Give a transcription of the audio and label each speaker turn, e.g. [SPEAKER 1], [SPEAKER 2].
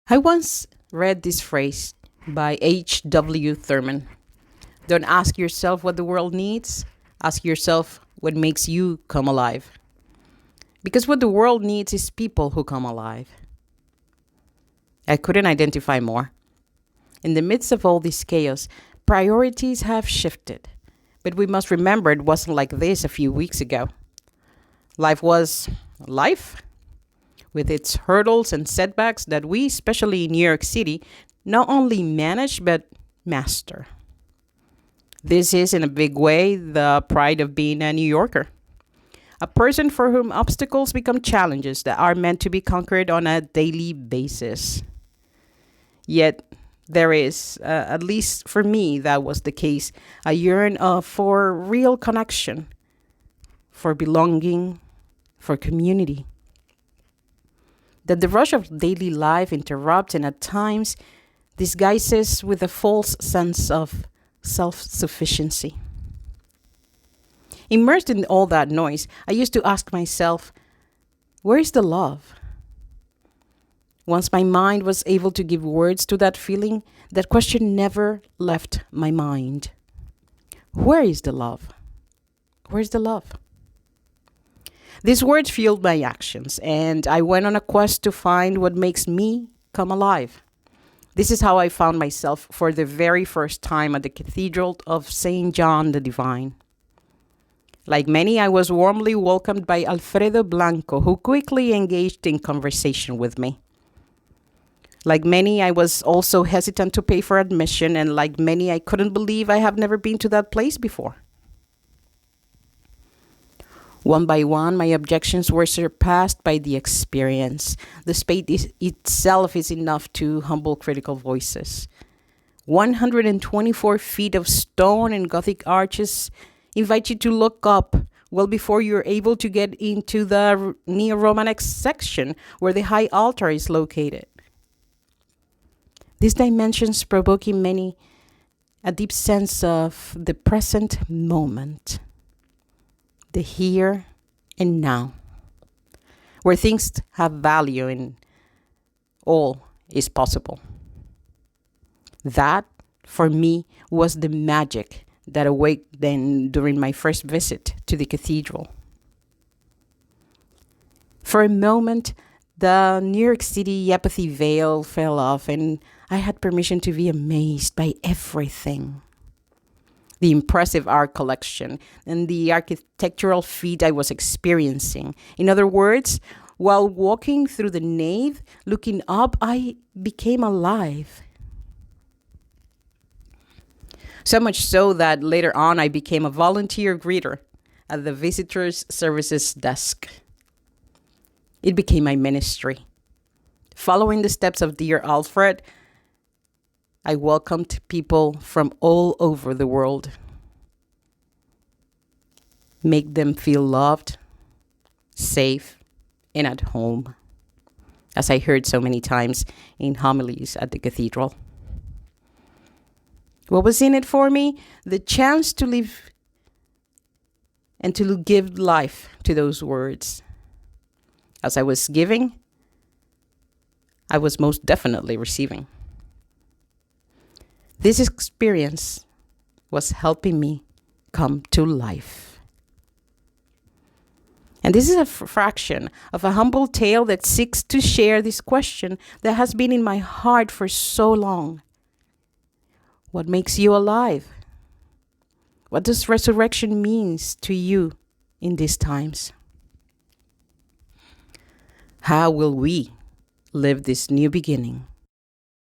[SPEAKER 1] I once read this phrase by H.W. Thurman. Don't ask yourself what the world needs, ask yourself what makes you come alive. Because what the world needs is people who come alive. I couldn't identify more. In the midst of all this chaos, priorities have shifted. But we must remember it wasn't like this a few weeks ago. Life was life, with its hurdles and setbacks that we, especially in New York City, not only manage but master. This is, in a big way, the pride of being a New Yorker. A person for whom obstacles become challenges that are meant to be conquered on a daily basis. Yet, there is, at least for me, that was the case, a yearn for real connection, for belonging, for community. That the rush of daily life interrupts and at times disguises with a false sense of self-sufficiency. Immersed in all that noise, I used to ask myself, where is the love? Once my mind was able to give words to that feeling, that question never left my mind. Where is the love? Where's the love? These words fueled my actions, and I went on a quest to find what makes me come alive. This is how I found myself for the very first time at the Cathedral of St. John the Divine. Like many, I was warmly welcomed by Alfredo Blanco, who quickly engaged in conversation with me. Like many, I was also hesitant to pay for admission, and like many, I couldn't believe I have never been to that place before. One by one, my objections were surpassed by the experience. The space itself is enough to humble critical voices. 124 feet of stone and Gothic arches invite you to look up well before you're able to get into the Neo-Romanesque section where the high altar is located. These dimensions provoke in many a deep sense of the present moment, the here and now, where things have value and all is possible. That, for me, was the magic that awoke then during my first visit to the cathedral. For a moment, the New York City apathy veil fell off, and I had permission to be amazed by everything. The impressive art collection and the architectural feat I was experiencing. In other words, while walking through the nave, looking up, I became alive. So much so that later on I became a volunteer greeter at the visitors services desk. It became my ministry. Following the steps of dear Alfred, I welcomed people from all over the world. Make them feel loved, safe, and at home, as I heard so many times in homilies at the cathedral. What was in it for me? The chance to live and to give life to those words. As I was giving, I was most definitely receiving. This experience was helping me come to life. And this is a fraction of a humble tale that seeks to share this question that has been in my heart for so long. What makes you alive? What does resurrection mean to you in these times? How will we live this new beginning?